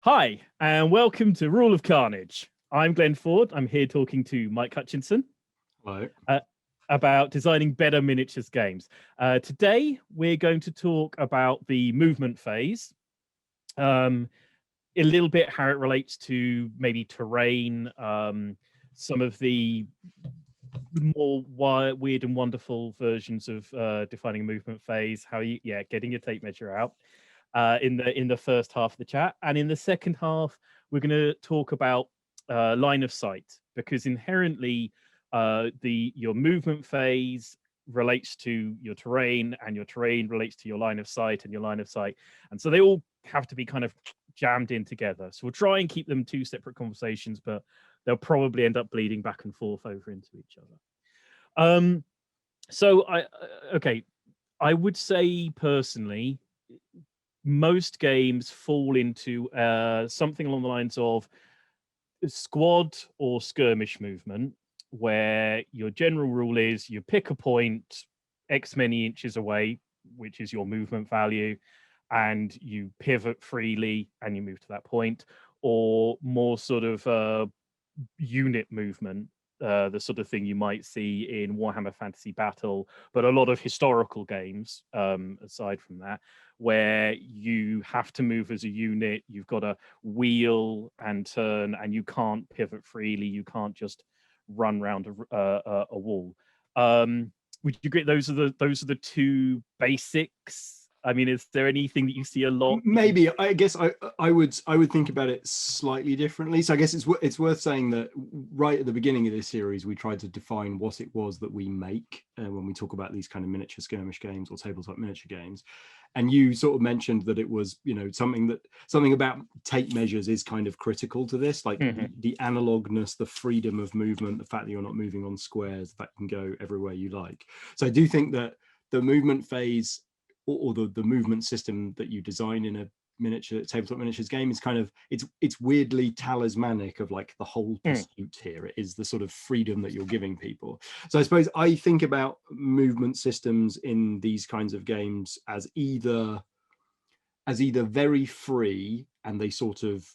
Hi, and welcome to Rule of Carnage. I'm Glenn Ford. I'm here talking to Mike Hutchinson Hello. about designing better miniatures games. Today, we're going to talk about the movement phase, a little bit how it relates to maybe terrain, some of the more weird and wonderful versions of defining a movement phase, how you, getting your tape measure out. In the first half of the chat, and in the second half, we're going to talk about line of sight, because inherently, your movement phase relates to your terrain, and your terrain relates to your line of sight, and your line of sight, and so they all have to be kind of jammed in together. So we'll try and keep them two separate conversations, but they'll probably end up bleeding back and forth over into each other. So I would say personally, most games fall into something along the lines of squad or skirmish movement, where your general rule is you pick a point X many inches away, which is your movement value, and you pivot freely and you move to that point, or more sort of unit movement, the sort of thing you might see in Warhammer Fantasy Battle, but a lot of historical games, aside from that, where you have to move as a unit, you've got to wheel and turn, and you can't pivot freely, you can't just run around a wall. Would you agree those are the two basics? I mean, is there anything that you see a lot? Maybe I guess I would think about it slightly differently. So I guess it's worth saying that right at the beginning of this series, we tried to define what it was that we make when we talk about these kind of miniature skirmish games or tabletop miniature games. And you sort of mentioned that it was, something about tape measures is kind of critical to this, like the analogness, the freedom of movement, the fact that you're not moving on squares, that you can go everywhere you like. So I do think that the movement phase or the movement system that you design in a tabletop miniatures game is kind of it's weirdly talismanic of like the whole pursuit here. It is the sort of freedom that you're giving people. So I suppose I think about movement systems in these kinds of games as either very free, and they sort of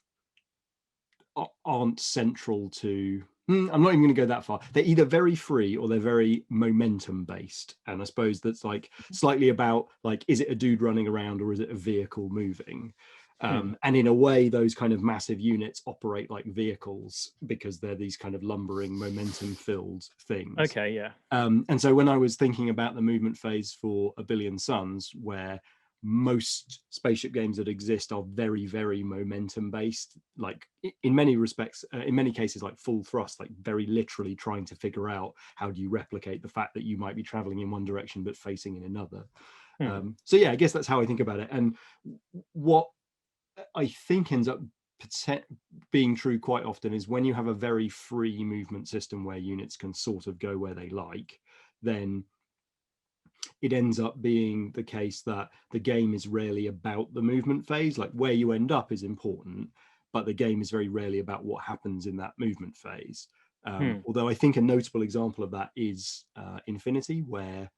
aren't central to I'm not even going to go that far. They're either very free or they're very momentum based. And I suppose that's like slightly about like, is it a dude running around or is it a vehicle moving? And in a way, those kind of massive units operate like vehicles because they're these kind of lumbering, momentum filled things. Okay, yeah. And so when I was thinking about the movement phase for A Billion Suns, where most spaceship games that exist are very, very momentum based, like in many respects, in many cases, like full thrust, like very literally trying to figure out how do you replicate the fact that you might be traveling in one direction but facing in another. So yeah, I guess that's how I think about it. And what I think ends up being true quite often is when you have a very free movement system where units can sort of go where they like, then it ends up being the case that the game is rarely about the movement phase. Like where you end up is important, but the game is very rarely about what happens in that movement phase. Although I think a notable example of that is Infinity, where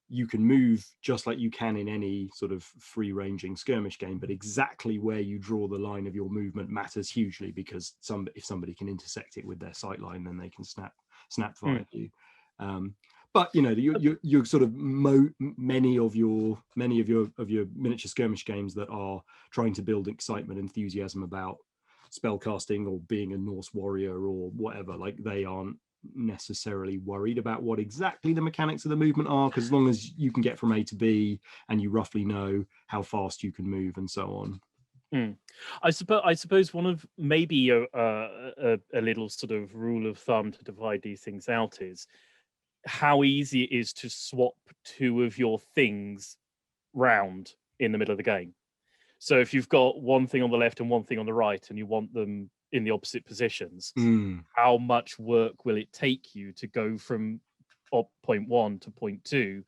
you can move just like you can in any sort of free-ranging skirmish game, but exactly where you draw the line of your movement matters hugely, because if somebody can intersect it with their sight line, then they can snap via you. But you're sort of many of your miniature skirmish games that are trying to build excitement, enthusiasm about spellcasting or being a Norse warrior or whatever, like they aren't necessarily worried about what exactly the mechanics of the movement are, because as long as you can get from A to B and you roughly know how fast you can move and so on. I suppose one of maybe a little sort of rule of thumb to divide these things out is how easy it is to swap two of your things round in the middle of the game. So if you've got one thing on the left and one thing on the right, and you want them in the opposite positions, how much work will it take you to go from point 1 to point 2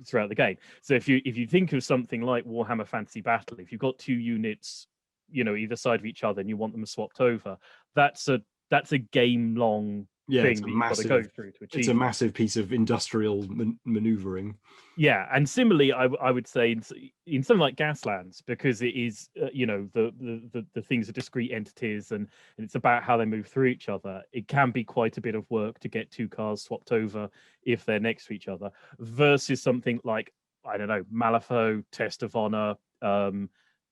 throughout the game? So if you think of something like Warhammer Fantasy Battle, if you've got two units, either side of each other, and you want them swapped over, that's a game long Yeah, thing that you've got to go through to achieve. It's a massive piece of industrial maneuvering. Yeah, and similarly, I would say in something like Gaslands, because it is the things are discrete entities, and it's about how they move through each other. It can be quite a bit of work to get two cars swapped over if they're next to each other, versus something like, I don't know, Malifaux, Test of Honor,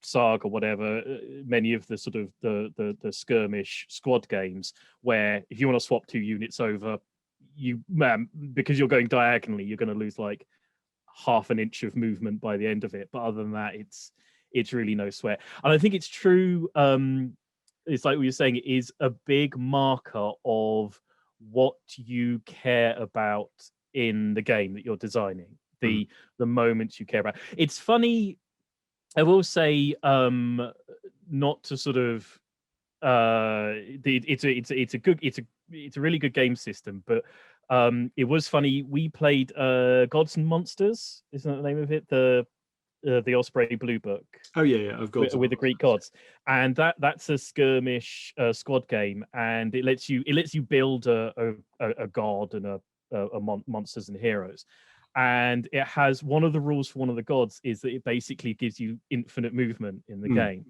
Sarg, or whatever. Many of the sort of the skirmish squad games, where if you want to swap two units over, because you're going diagonally, you're going to lose like half an inch of movement by the end of it, but other than that, it's really no sweat. And I think it's true, it's like what you're saying, it is a big marker of what you care about in the game that you're designing, the moments you care about. It's funny, I will say, not to sort of it's a really good game system, but it was funny. We played Gods and Monsters, isn't that the name of it? The Osprey Blue Book. Oh yeah, I've got with the Greek gods, and that's a skirmish squad game, and it lets you build a god and a monsters and heroes. And it has, one of the rules for one of the gods is that it basically gives you infinite movement in the game.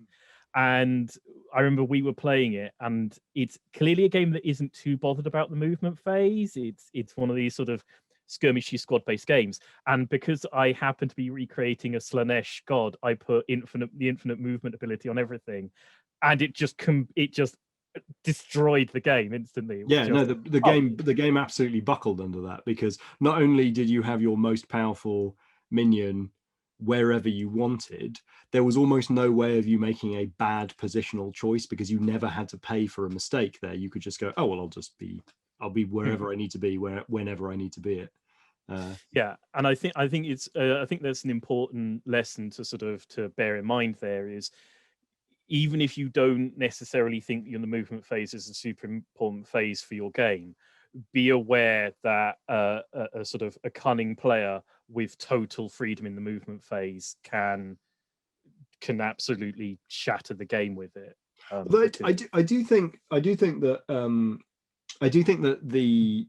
And I remember we were playing it, and it's clearly a game that isn't too bothered about the movement phase. It's one of these sort of skirmishy squad-based games. And because I happen to be recreating a Slanesh god, I put the infinite movement ability on everything, and it just destroyed the game instantly. The game absolutely buckled under that, because not only did you have your most powerful minion wherever you wanted, there was almost no way of you making a bad positional choice, because you never had to pay for a mistake there. You could just go, oh well, I'll be wherever I need to be, whenever I need to be it. Yeah, and I think it's I think that's an important lesson to bear in mind. There is, even if you don't necessarily think the movement phase is a super important phase for your game, be aware that a sort of a cunning player with total freedom in the movement phase can absolutely shatter the game with it. I do think that the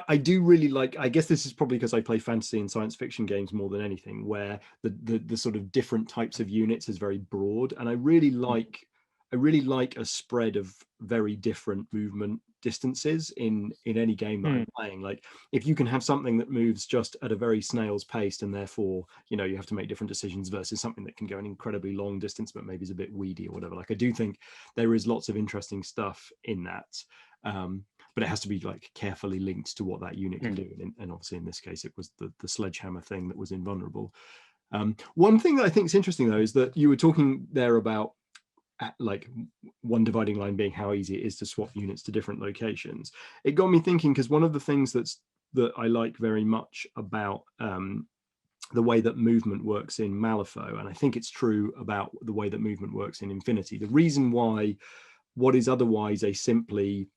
I do really like, I guess this is probably because I play fantasy and science fiction games more than anything, where the sort of different types of units is very broad, and I really like a spread of very different movement distances in any game that I'm playing. Like, if you can have something that moves just at a very snail's pace, and therefore you have to make different decisions, versus something that can go an incredibly long distance but maybe is a bit weedy or whatever. Like, I do think there is lots of interesting stuff in that. But it has to be like carefully linked to what that unit can do. And obviously in this case, it was the sledgehammer thing that was invulnerable. One thing that I think is interesting, though, is that you were talking there about like one dividing line being how easy it is to swap units to different locations. It got me thinking, because one of the things that I like very much about the way that movement works in Malifaux, and I think it's true about the way that movement works in Infinity. The reason why what is otherwise a simply,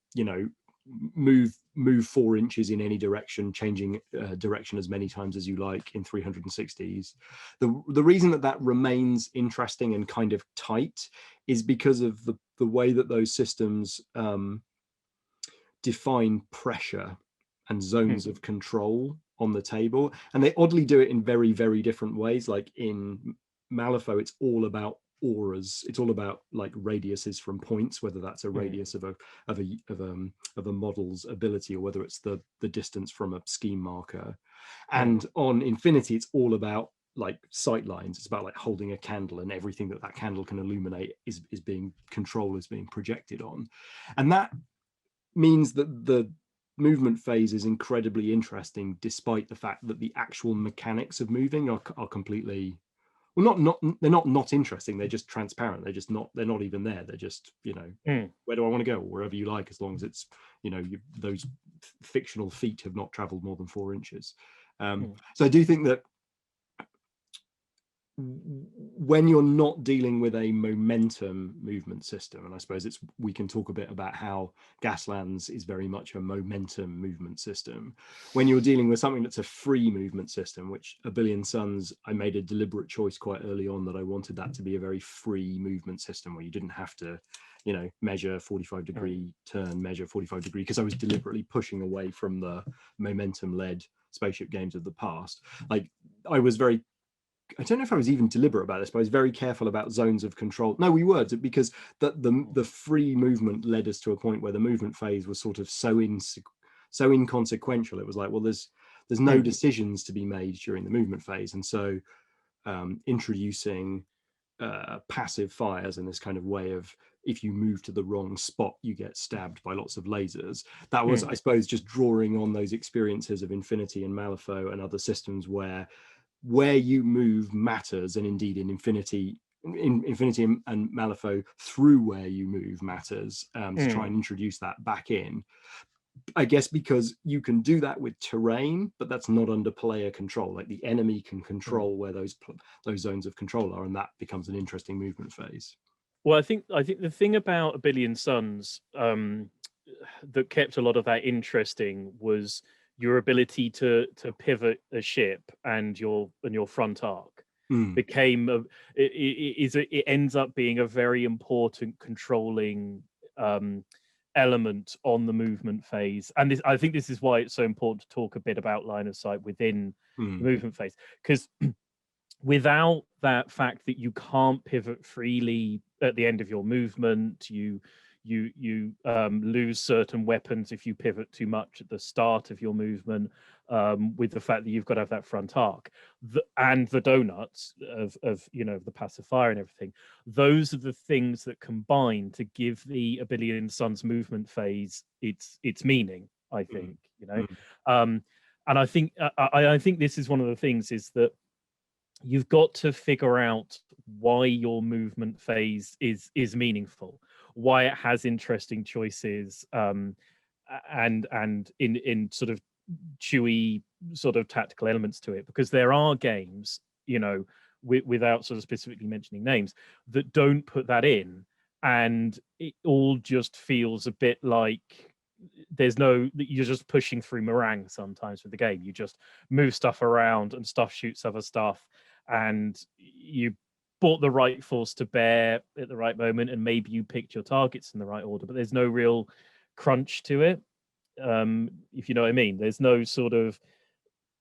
move 4 inches in any direction, changing direction as many times as you like in 360s, the reason that remains interesting and kind of tight is because of the way that those systems define pressure and zones of control on the table, and they oddly do it in very, very different ways. Like in Malifaux, it's all about auras. It's all about like radiuses from points, whether that's a radius of a model's ability, or whether it's the distance from a scheme marker. And on Infinity, it's all about like sight lines. It's about like holding a candle, and everything that candle can illuminate is being projected on. And that means that the movement phase is incredibly interesting, despite the fact that the actual mechanics of moving are completely, well, they're not interesting. They're just transparent. They're not even there. They're just, where do I want to go? Wherever you like, as long as it's, those fictional feet have not traveled more than 4 inches. So I do think that when you're not dealing with a momentum movement system, and I suppose we can talk a bit about how Gaslands is very much a momentum movement system. When you're dealing with something that's a free movement system, which A Billion Suns, I made a deliberate choice quite early on that I wanted that to be a very free movement system where you didn't have to, measure 45-degree turn, measure 45-degree, because I was deliberately pushing away from the momentum-led spaceship games of the past. Like, I don't know if I was even deliberate about this, but I was very careful about zones of control. No, we were, because the free movement led us to a point where the movement phase was sort of so inconsequential. It was like, well, there's no decisions to be made during the movement phase, and so introducing passive fires in this kind of way of, if you move to the wrong spot, you get stabbed by lots of lasers. That was, I suppose, just drawing on those experiences of Infinity and Malifaux and other systems where you move matters, and indeed in Infinity and Malifaux, through where you move matters, to try and introduce that back in. I guess because you can do that with terrain, but that's not under player control. Like, the enemy can control where those zones of control are, and that becomes an interesting movement phase. Well, I think the thing about A Billion Suns that kept a lot of that interesting was your ability to pivot a ship, and your front arc became it ends up being a very important controlling element on the movement phase. And I think this is why it's so important to talk a bit about line of sight within the movement phase, because without that fact that you can't pivot freely at the end of your movement, you lose certain weapons if you pivot too much at the start of your movement, with the fact that you've got to have that front arc, and the donuts of the passive fire and everything. Those are the things that combine to give the A Billion Suns movement phase its meaning, I think. And I think I think this is one of the things, is that you've got to figure out why your movement phase is meaningful, why it has interesting choices, and in sort of chewy sort of tactical elements to it, because there are games, without sort of specifically mentioning names, that don't put that in, and it all just feels a bit like you're just pushing through meringue sometimes with the game. You just move stuff around, and stuff shoots other stuff, and you brought the right force to bear at the right moment, and maybe you picked your targets in the right order, but there's no real crunch to it, if you know what I mean. There's no sort of,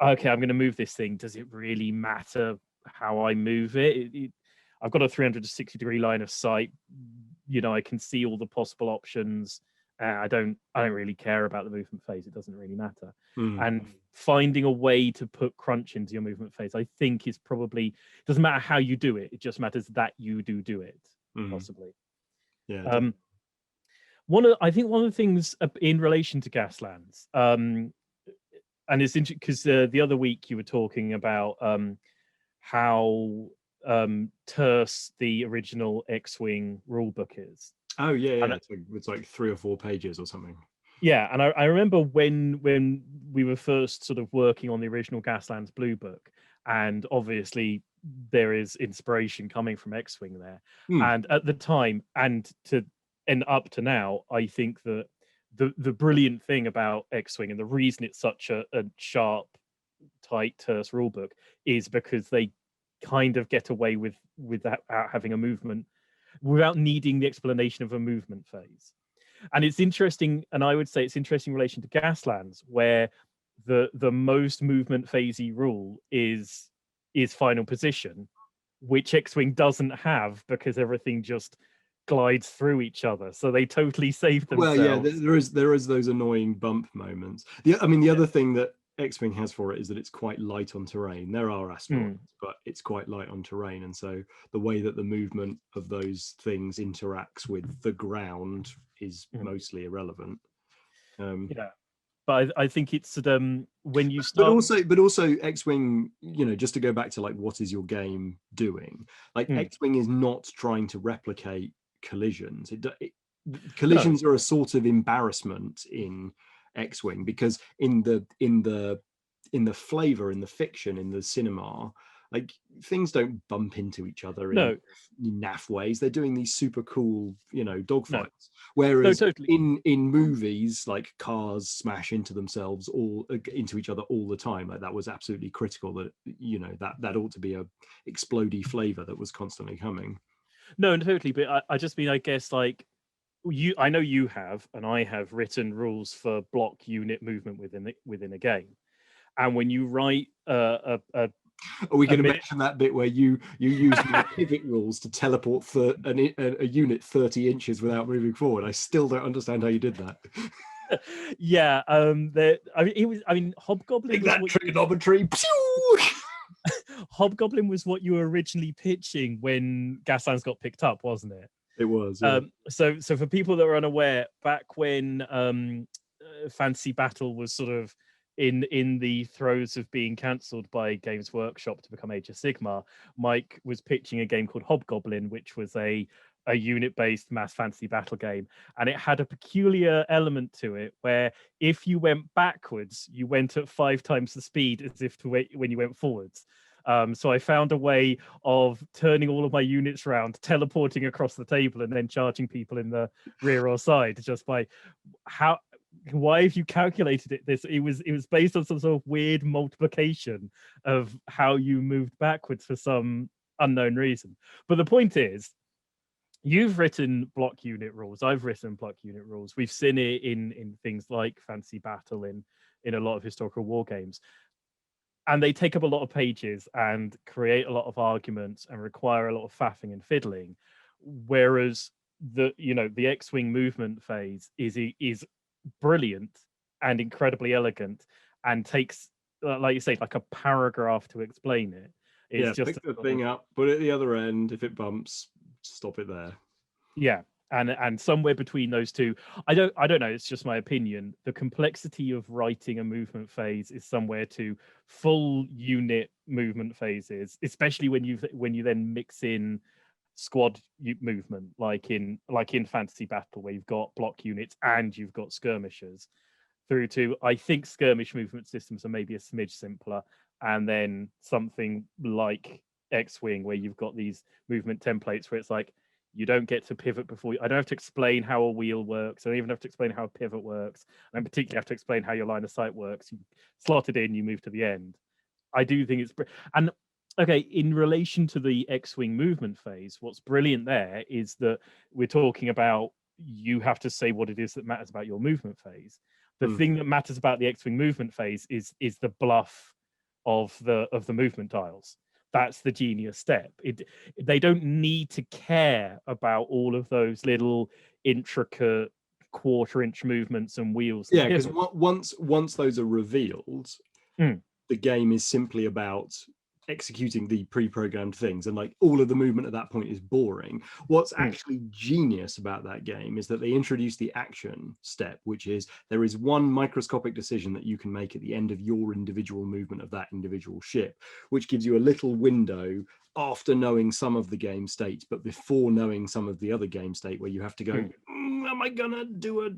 okay, I'm going to move this thing, does it really matter how I move it? I've got a 360-degree line of sight, I can see all the possible options. I don't really care about the movement phase. It doesn't really matter. And finding a way to put crunch into your movement phase, I think, is probably, doesn't matter how you do it. It just matters that you do it, possibly. Yeah. I think one of the things in relation to Gaslands, and it's interesting because the other week you were talking about how terse the original X-Wing rulebook is. Oh yeah. It's like 3 or 4 pages or something. Yeah, and I remember when we were first sort of working on the original Gaslands Blue Book, and obviously there is inspiration coming from X-Wing there. And at the time, and up to now, I think that the brilliant thing about X-Wing, and the reason it's such a sharp, tight, terse rulebook, is because they kind of get away with that, having a movement without needing the explanation of a movement phase. And it's interesting, and I would say it's interesting in relation to Gaslands, where the most movement phasey rule is final position, which X-Wing doesn't have, because everything just glides through each other. So they totally save themselves. Well, yeah, there is those annoying bump moments. The other thing that X-Wing has for it is that it's quite light on terrain. There are asteroids, but it's quite light on terrain, and so the way that the movement of those things interacts with the ground is mostly irrelevant. But I think it's when you start, but also X-Wing, just to go back to like, what is your game doing? Like, X-Wing is not trying to replicate collisions. Collisions are a sort of embarrassment in X-Wing, because in the flavor, in the fiction, in the cinema, like things don't bump into each other in No, naff ways. They're doing these super cool, no, dogfights. no, Whereas totally. in movies, like cars smash into themselves all into each other all the time. Like that was absolutely critical. That that ought to be a explodey flavor that was constantly coming. No, totally. But I just mean, I guess, like, I know you have, and I have written rules for block unit movement within a game. And when you write Are we a going to minute, mention that bit where you use my pivot rules to teleport a unit 30 inches without moving forward? I still don't understand how you did that. yeah, I mean, Hobgoblin Take was that what trigonometry. Hobgoblin was what you were originally pitching when Gaslands got picked up, wasn't it? It was, yeah. So for people that are unaware, back when Fantasy Battle was sort of in the throes of being cancelled by Games Workshop to become Age of Sigmar, Mike was pitching a game called Hobgoblin, which was a unit-based mass fantasy battle game, and it had a peculiar element to it where if you went backwards, you went at 5 times the speed as if to when you went forwards. So I found a way of turning all of my units around, teleporting across the table, and then charging people in the rear or side just by how. Why have you calculated it? It was based on some sort of weird multiplication of how you moved backwards for some unknown reason. But the point is, you've written block unit rules. I've written block unit rules. We've seen it in things like Fantasy Battle, in a lot of historical war games, and they take up a lot of pages and create a lot of arguments and require a lot of faffing and fiddling. Whereas the X-wing movement phase is brilliant and incredibly elegant, and takes, like you say, like a paragraph to explain it. It's Yeah, just pick the thing up, put it at the other end. If it bumps, stop it there. yeah, and somewhere between those two, I don't know, it's just my opinion, the complexity of writing a movement phase is somewhere to full unit movement phases, especially when you then mix in squad movement, like in Fantasy Battle, where you've got block units and you've got skirmishers, through to, I think, skirmish movement systems are maybe a smidge simpler, and then something like X-wing, where you've got these movement templates where it's like, you don't get to pivot before I don't have to explain how a wheel works. I don't even have to explain how a pivot works. I don't particularly have to explain how your line of sight works. You slot it in, you move to the end. I do think it's and okay, in relation to the X-wing movement phase, what's brilliant there is that we're talking about, you have to say what it is that matters about your movement phase. The thing that matters about the X-wing movement phase is the bluff of the movement tiles. That's the genius step. They don't need to care about all of those little intricate quarter-inch movements and wheels. And Yeah, because pivots. once those are revealed, the game is simply about executing the pre-programmed things, and like all of the movement at that point is boring. What's actually genius about that game is that they introduce the action step, which is there is one microscopic decision that you can make at the end of your individual movement of that individual ship, which gives you a little window after knowing some of the game state but before knowing some of the other game state, where you have to go, am I gonna do a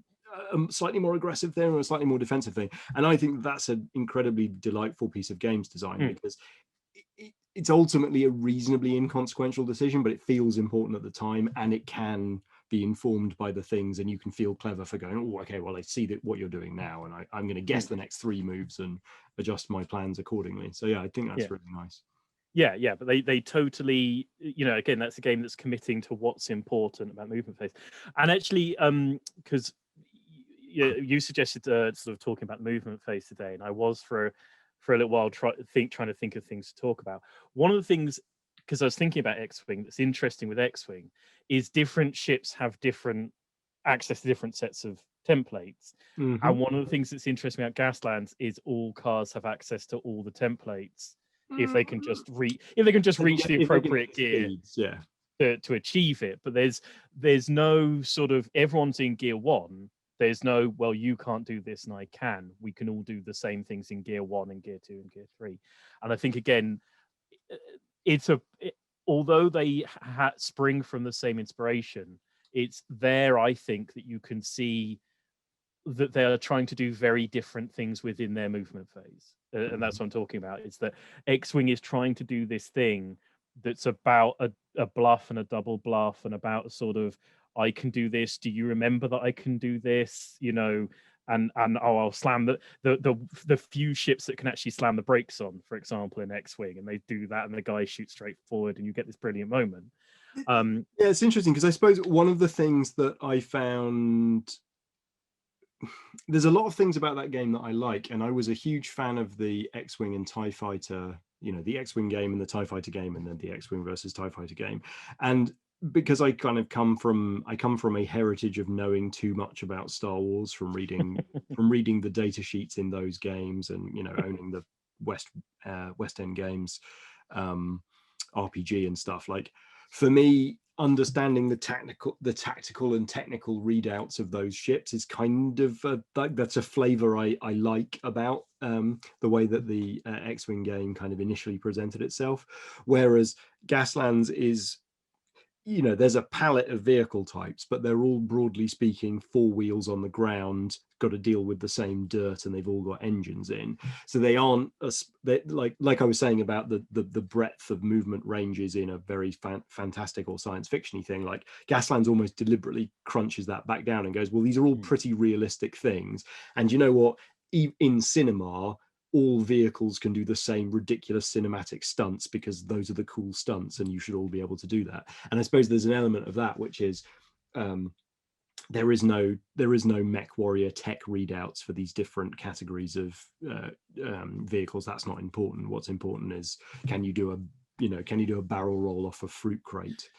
slightly more aggressive thing or a slightly more defensive thing? And I think that's an incredibly delightful piece of games design, because it's ultimately a reasonably inconsequential decision, but it feels important at the time, and it can be informed by the things, and you can feel clever for going, oh, okay, well, I see that what you're doing now, and I'm going to guess the next 3 moves and adjust my plans accordingly. So yeah, I think that's really nice. Yeah, but they totally, again, that's a game that's committing to what's important about movement phase. And actually, because you suggested sort of talking about movement phase today, and I was for a little while trying to think of things to talk about. One of the things, because I was thinking about X-wing, that's interesting with X-wing is different ships have different access to different sets of templates. And one of the things that's interesting about Gaslands is all cars have access to all the templates if they can just reach the appropriate gear to achieve it. But there's no sort of, everyone's in gear 1. There's no, well, you can't do this and I can. We can all do the same things in gear 1 and gear 2 and gear 3. And I think, again, although they spring from the same inspiration, it's there, I think, that you can see that they are trying to do very different things within their movement phase. And that's what I'm talking about. It's that X-Wing is trying to do this thing that's about a bluff and a double bluff, and about a sort of, I can do this. Do you remember that I can do this? You know, and oh, I'll slam the few ships that can actually slam the brakes on, for example, in X-Wing, and they do that, and the guy shoots straight forward, and you get this brilliant moment. Yeah, it's interesting because I suppose one of the things that I found, there's a lot of things about that game that I like, and I was a huge fan of the X-Wing and TIE Fighter, you know, the X-Wing game and the TIE Fighter game, and then the X-Wing versus TIE Fighter game. And because I kind of come from a heritage of knowing too much about Star Wars from reading the data sheets in those games, and, you know, owning the West End Games RPG and stuff. Like, for me, understanding the tactical and technical readouts of those ships is kind of that's a flavor I like about the way that the X-Wing game kind of initially presented itself, whereas Gaslands is, you know, there's a palette of vehicle types, but they're all, broadly speaking, four wheels on the ground, got to deal with the same dirt, and they've all got engines in. So they aren't like I was saying about the breadth of movement ranges in a very fantastic or science fictiony thing. Like, Gaslands almost deliberately crunches that back down and goes, well, these are all pretty realistic things. And you know what? In cinema, all vehicles can do the same ridiculous cinematic stunts because those are the cool stunts, and you should all be able to do that. And I suppose there's an element of that, which is there is no mech warrior tech readouts for these different categories of vehicles. That's not important. What's important is, can you do a barrel roll off a fruit crate?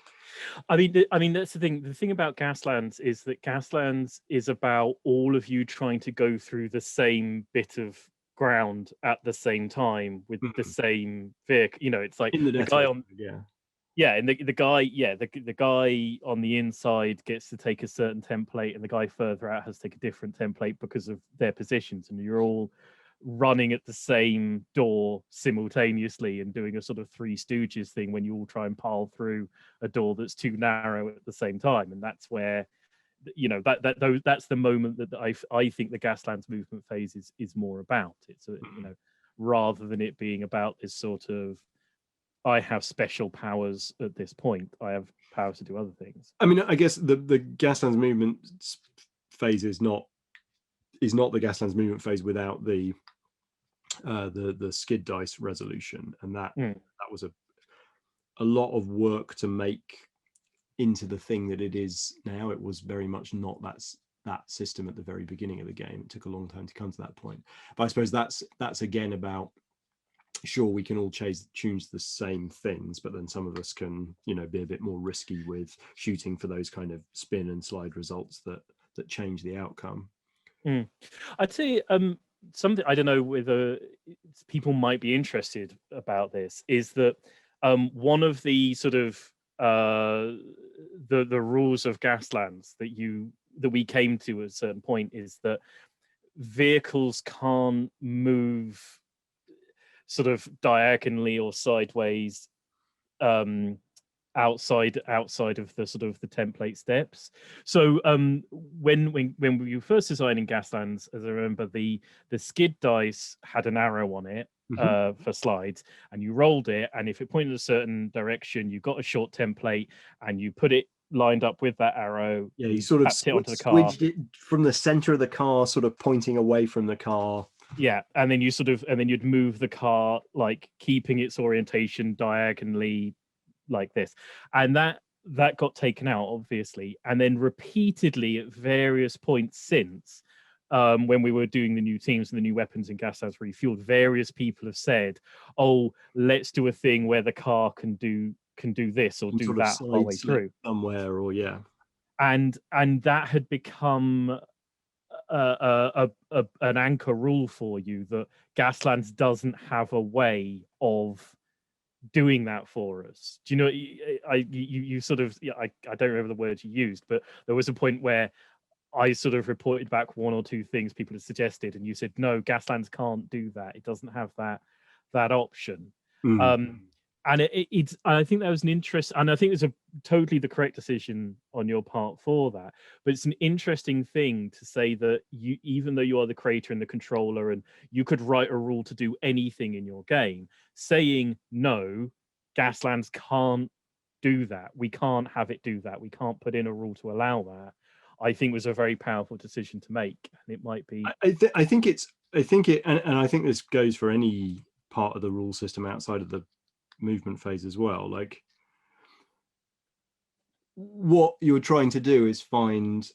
I mean, that's the thing. The thing about Gaslands is that Gaslands is about all of you trying to go through the same bit of ground at the same time with the same vehicle. You know, it's like In the guy on, and the guy on the inside gets to take a certain template, and the guy further out has to take a different template because of their positions, and you're all running at the same door simultaneously and doing a sort of Three Stooges thing when you all try and pile through a door that's too narrow at the same time. And that's where, you know, that's the moment that I think the Gaslands movement phase is more about. It's you know, rather than it being about this sort of, I have special powers at this point, I have powers to do other things. I mean, I guess the Gaslands movement phase is not the Gaslands movement phase without the skid dice resolution, and that was a lot of work to make into the thing that it is now. It was very much not that system at the very beginning of the game. It took a long time to come to that point. But I suppose that's again about, sure, we can all choose the same things, but then some of us can, you know, be a bit more risky with shooting for those kind of spin and slide results that change the outcome. I'd say something, I don't know whether people might be interested about this, is that one of the sort of the rules of Gaslands that we came to at a certain point is that vehicles can't move sort of diagonally or sideways outside of the sort of the template steps. So when we were first designing Gaslands, as I remember, the skid dice had an arrow on it for slides, and you rolled it, and if it pointed a certain direction, you got a short template, and you put it lined up with that arrow. Yeah, you sort of it onto the car. It from the center of the car, sort of pointing away from the car. Yeah, and then you'd move the car, like keeping its orientation diagonally like this, and that got taken out, obviously, and then repeatedly at various points since, when we were doing the new teams and the new weapons in Gaslands Refueled, various people have said, oh, let's do a thing where the car can do this or do that halfway through somewhere, or and that had become an anchor rule for you, that Gaslands doesn't have a way of doing that for us. Do you know, you sort of, I don't remember the words you used, but there was a point where I sort of reported back one or two things people had suggested, and you said, no, Gaslands can't do that, it doesn't have that option. And it's, I think that was an interest, and I think it was a totally the correct decision on your part for that. But it's an interesting thing to say that you, even though you are the creator and the controller, and you could write a rule to do anything in your game, saying no, Gaslands can't do that. We can't have it do that. We can't put in a rule to allow that. I think was a very powerful decision to make, and it might be. I think it's. I think it, and I think this goes for any part of the rule system outside of the movement phase as well. Like, what you're trying to do is find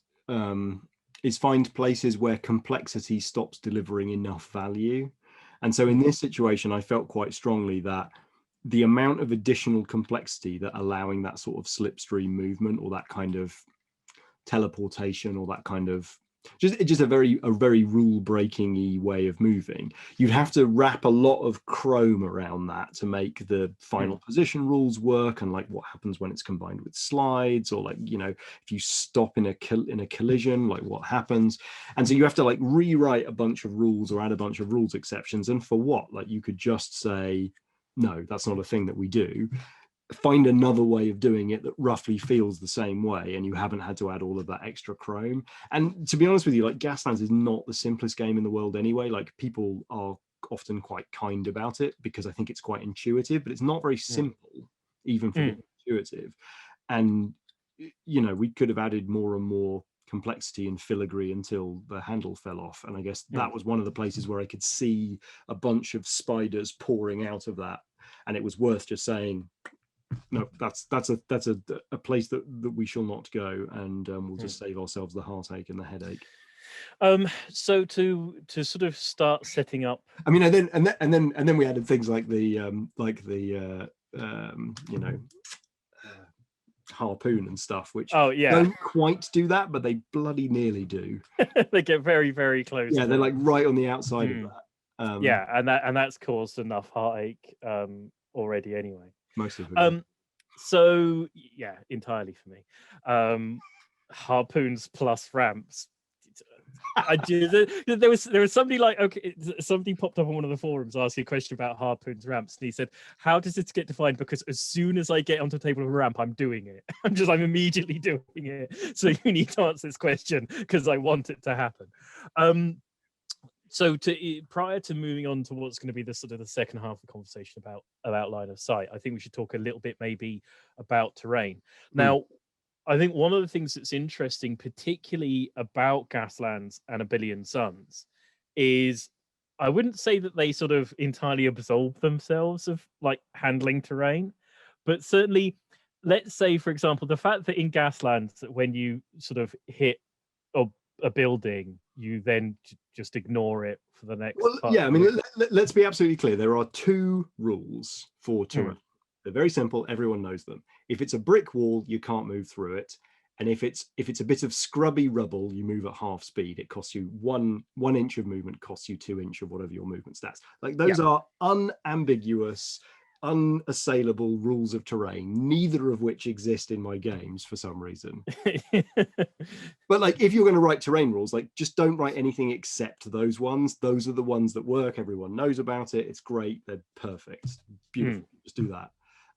places where complexity stops delivering enough value. And so in this situation, I felt quite strongly that the amount of additional complexity that allowing that sort of slipstream movement, or that kind of teleportation, or that kind of just a very rule breaking-y way of moving, you'd have to wrap a lot of chrome around that to make the final position rules work, and like what happens when it's combined with slides, or like, you know, if you stop in a collision, like what happens. And so you have to like rewrite a bunch of rules or add a bunch of rules exceptions, and for what? Like, you could just say no, that's not a thing that we do. Find another way of doing it that roughly feels the same way, and you haven't had to add all of that extra chrome. And to be honest with you, like, Gaslands is not the simplest game in the world anyway. Like, people are often quite kind about it because I think it's quite intuitive, but it's not very simple, even for being intuitive. And, you know, we could have added more and more complexity and filigree until the handle fell off. And I guess that was one of the places where I could see a bunch of spiders pouring out of that, and it was worth just saying, no, that's a place that we shall not go, and we'll just save ourselves the heartache and the headache. So to sort of start setting up, I mean, and then we added things like the you know, harpoon and stuff, which don't quite do that, but they bloody nearly do. They get very, very close. Yeah, they're like right on the outside of that. Yeah, and that's caused enough heartache already anyway. Most of them. So yeah, entirely for me. Harpoons plus ramps. I do. There was somebody like, okay, somebody popped up on one of the forums asking a question about harpoons ramps, and he said, "How does it get defined? Because as soon as I get onto the table of a ramp, I'm doing it. I'm immediately doing it. So you need to answer this question because I want it to happen." So prior to moving on to what's going to be the sort of the second half of the conversation about line of sight, I think we should talk a little bit maybe about terrain. Now, I think one of the things that's interesting, particularly about Gaslands and A Billion Suns, is I wouldn't say that they sort of entirely absolve themselves of like handling terrain, but certainly, let's say, for example, the fact that in Gaslands, that when you sort of hit a building, you then just ignore it for the next part. Yeah, I mean, let's be absolutely clear. There are two rules for terrain. They're very simple. Everyone knows them. If it's a brick wall, you can't move through it. And if it's a bit of scrubby rubble, you move at half speed. It costs you one inch of movement, costs you 2 inches of whatever your movement stats. Like, those are unambiguous, unassailable rules of terrain, neither of which exist in my games for some reason. But like, if you're going to write terrain rules, like, just don't write anything except those ones. Those are the ones that work. Everyone knows about it. It's great. They're perfect. Beautiful. Just do that.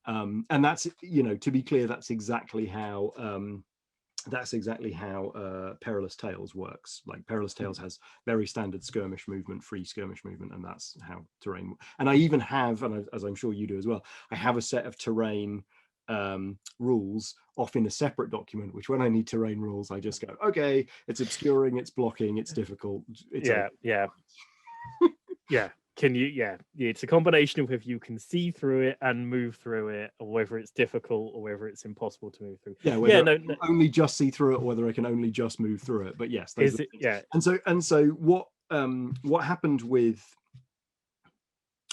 And that's, you know, to be clear, that's exactly how Perilous Tales works. Like, Perilous Tales has very standard skirmish movement, free skirmish movement, and that's how terrain. And I even have, and as I'm sure you do as well, I have a set of terrain rules off in a separate document, which when I need terrain rules, I just go, okay, it's obscuring, it's blocking, it's difficult. It's yeah. Can you? Yeah, it's a combination of if you can see through it and move through it, or whether it's difficult, or whether it's impossible to move through. Yeah, whether I can only just see through it, or whether I can only just move through it. But yes, And so what happened with,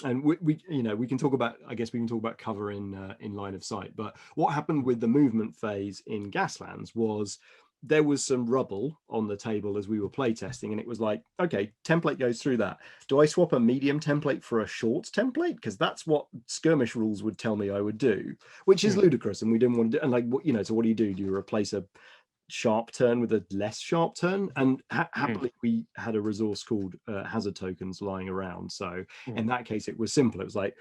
and we you know, we can talk about, I guess we can talk about cover in line of sight. But what happened with the movement phase in Gaslands was, there was some rubble on the table as we were playtesting, and it was like, okay, template goes through that. Do I swap a medium template for a short template? Because that's what skirmish rules would tell me I would do, which is ludicrous, and we didn't want to do. And like, you know, so what do? Do you replace a sharp turn with a less sharp turn? And happily, we had a resource called hazard tokens lying around. So in that case, it was simple. It was like,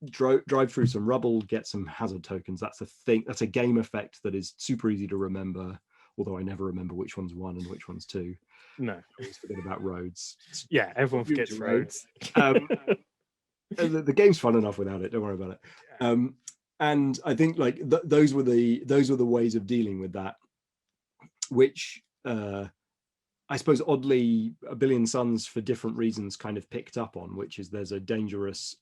drive through some rubble, get some hazard tokens. That's a thing. That's a game effect that is super easy to remember. Although I never remember which one's 1 and which one's 2. No. I always forget about roads. Yeah, everyone forgets roads. The game's fun enough without it. Don't worry about it. And I think like those were the ways of dealing with that, which I suppose oddly A Billion Suns for different reasons kind of picked up on, which is there's a dangerous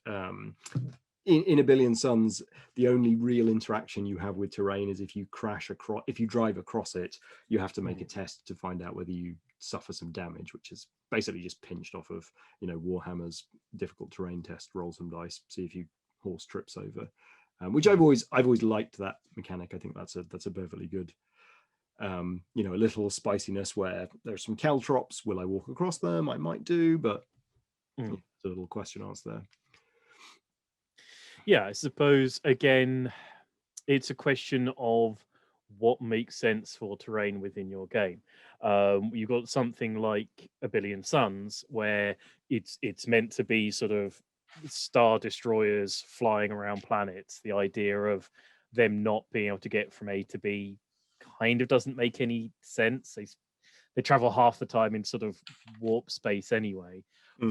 in A Billion Suns, the only real interaction you have with terrain is if you drive across it, you have to make a test to find out whether you suffer some damage, which is basically just pinched off of, Warhammer's difficult terrain test, roll some dice, see if you horse trips over, which I've always liked that mechanic. I think that's a perfectly good, a little spiciness where there's some caltrops. Will I walk across them? I might do, but it's a little question answer there. Yeah, I suppose, again, it's a question of what makes sense for terrain within your game. You've got something like A Billion Suns, where it's meant to be sort of star destroyers flying around planets. The idea of them not being able to get from A to B kind of doesn't make any sense. They travel half the time in sort of warp space anyway,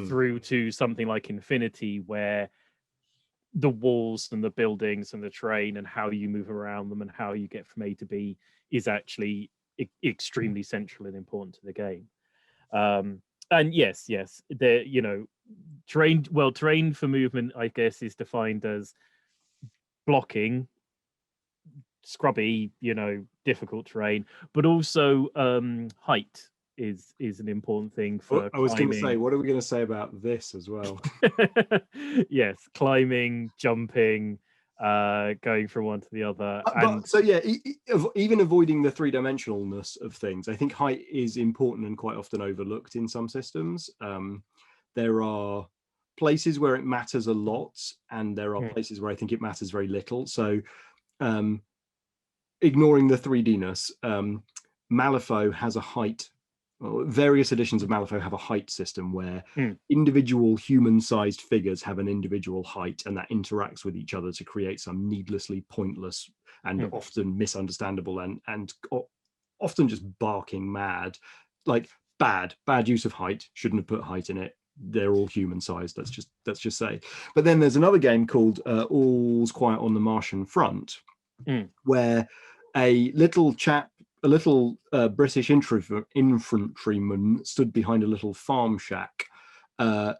through to something like Infinity, where the walls and the buildings and the terrain and how you move around them and how you get from A to B is actually extremely central and important to the game. And yes, terrain for movement, I guess, is defined as blocking, scrubby, difficult terrain, but also height is an important thing for I was going to say, what are we going to say about this as well? Yes, climbing, jumping, going from one to the other. So yeah, even avoiding the three-dimensionalness of things, I think height is important and quite often overlooked in some systems. There are places where it matters a lot, and there are places where I think it matters very little. So ignoring the 3D-ness, Malifaux has a height. Various editions of Malifaux have a height system where individual human-sized figures have an individual height, and that interacts with each other to create some needlessly pointless and often misunderstandable and often just barking mad, like bad use of height. Shouldn't have put height in it. They're all human-sized. Let's just say. But then there's another game called All's Quiet on the Martian Front, where a little chap. A little British infantryman stood behind a little farm shack, cannot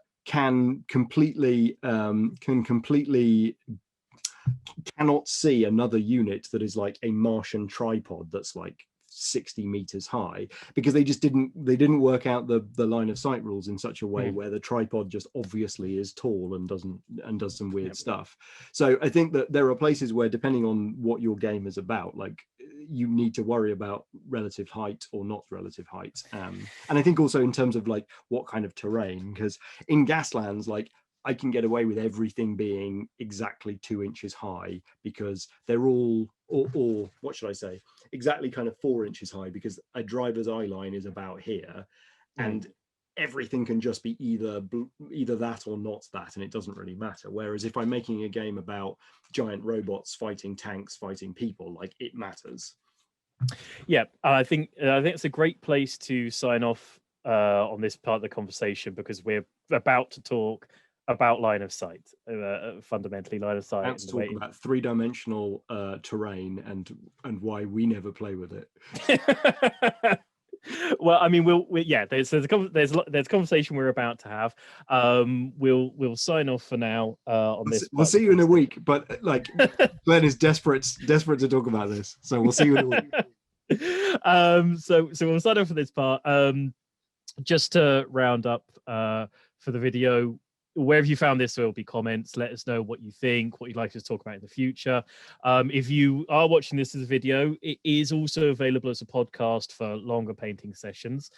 see another unit that is like a Martian tripod that's like 60 meters high, because they didn't work out the line of sight rules in such a way where the tripod just obviously is tall and does some weird stuff. So I think that there are places where, depending on what your game is about, like, you need to worry about relative height or not relative height, and I think also in terms of like what kind of terrain, because in Gaslands, like, I can get away with everything being exactly 2 inches high because they're all, or what should I say, exactly kind of 4 inches high, because a driver's eye line is about here, and everything can just be either that or not that, and it doesn't really matter. Whereas if I'm making a game about giant robots fighting tanks, fighting people, like, it matters. Yeah, I think it's a great place to sign off on this part of the conversation, because we're about to talk about line of sight, fundamentally line of sight. Let's talk about three-dimensional terrain and why we never play with it. Well, I mean, there's a conversation we're about to have. We'll sign off for now on this. We'll see you in a week, but like, Glenn is desperate to talk about this, so we'll see you in a week. So we'll sign off for this part. Just to round up for the video, wherever you found this, there will be comments. Let us know what you think, what you'd like us to talk about in the future. If you are watching this as a video, it is also available as a podcast for longer painting sessions.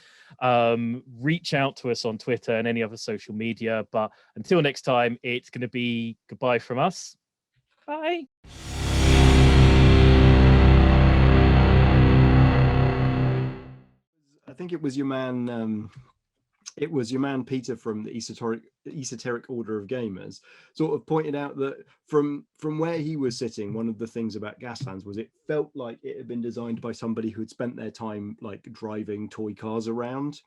Reach out to us on Twitter and any other social media. But until next time, it's going to be goodbye from us. Bye. I think it was your man it was your man Peter from the esoteric Order of Gamers sort of pointed out that from where he was sitting, one of the things about Gaslands was it felt like it had been designed by somebody who had spent their time like driving toy cars around,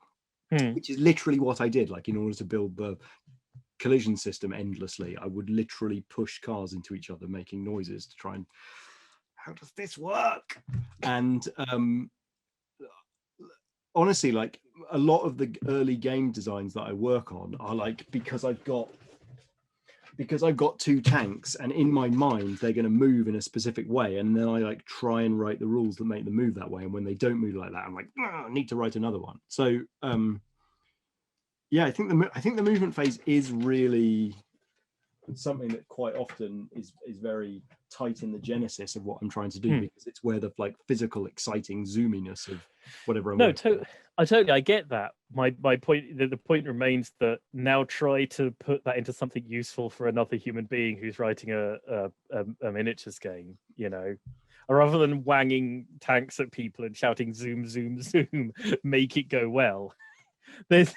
which is literally what I did. Like, in order to build the collision system endlessly, I would literally push cars into each other, making noises to try and, how does this work? And honestly, like, a lot of the early game designs that I work on are like, because I've got two tanks, and in my mind they're going to move in a specific way, and then I like try and write the rules that make them move that way, and when they don't move like that, I'm like, I need to write another one. So yeah, I think the movement phase is really something that quite often is very tight in the genesis of what I'm trying to do, because it's where the like physical exciting zoominess of whatever I'm I get that. My point, the point remains that now try to put that into something useful for another human being who's writing a miniatures game, you know, rather than wanging tanks at people and shouting zoom zoom zoom, make it go well. It's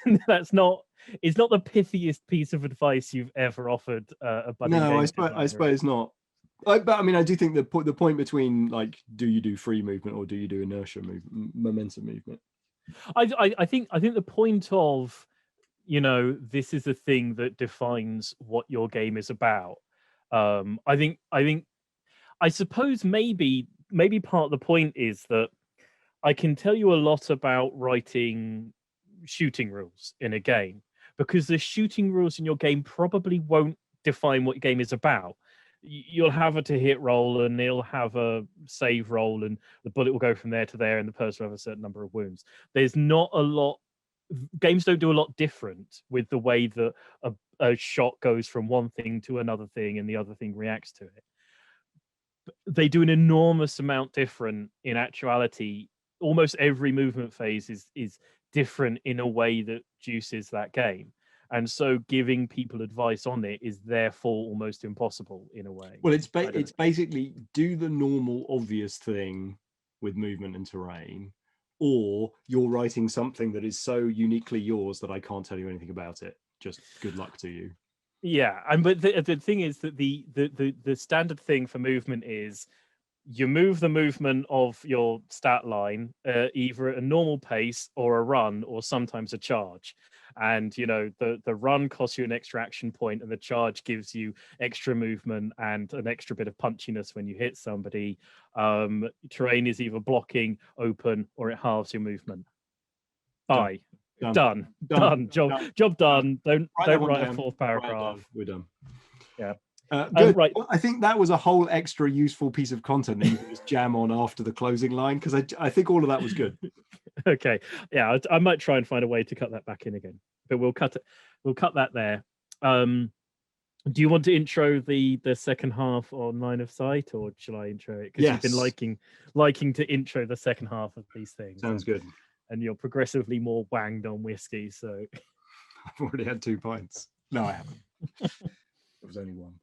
not the pithiest piece of advice you've ever offered a budding game designer. I suppose not. But I mean, I do think the point between like, do you do free movement or do you do inertia momentum movement? I think the point of, you know, this is a thing that defines what your game is about. I suppose maybe part of the point is that I can tell you a lot about writing shooting rules in a game, because the shooting rules in your game probably won't define what your game is about. You'll have a to hit roll, and it'll have a save roll, and the bullet will go from there to there, and the person will have a certain number of wounds. There's not a lot. Games don't do a lot different with the way that a shot goes from one thing to another thing, and the other thing reacts to it. They do an enormous amount different in actuality. Almost every movement phase is different in a way that juices that game. And so giving people advice on it is therefore almost impossible in a way. Well, it's basically do the normal obvious thing with movement and terrain, or you're writing something that is so uniquely yours that I can't tell you anything about it. Just good luck to you. Yeah, and but the thing is that the standard thing for movement is you move the movement of your stat line either at a normal pace or a run, or sometimes a charge. And you know, the run costs you an extra action point, and the charge gives you extra movement and an extra bit of punchiness when you hit somebody. Terrain is either blocking, open, or it halves your movement. Bye. Done. Job done. Don't write a fourth paragraph. We're done. Yeah. Good. Right. Well, I think that was a whole extra useful piece of content that you can just jam on after the closing line, because I think all of that was good. Okay. Yeah, I might try and find a way to cut that back in again, but we'll cut it. We'll cut that there. Do you want to intro the second half on Line of Sight, or shall I intro it? Because you've been liking to intro the second half of these things. Sounds good. And you're progressively more wanged on whiskey, so I've already had 2 pints. No, I haven't. It was only one.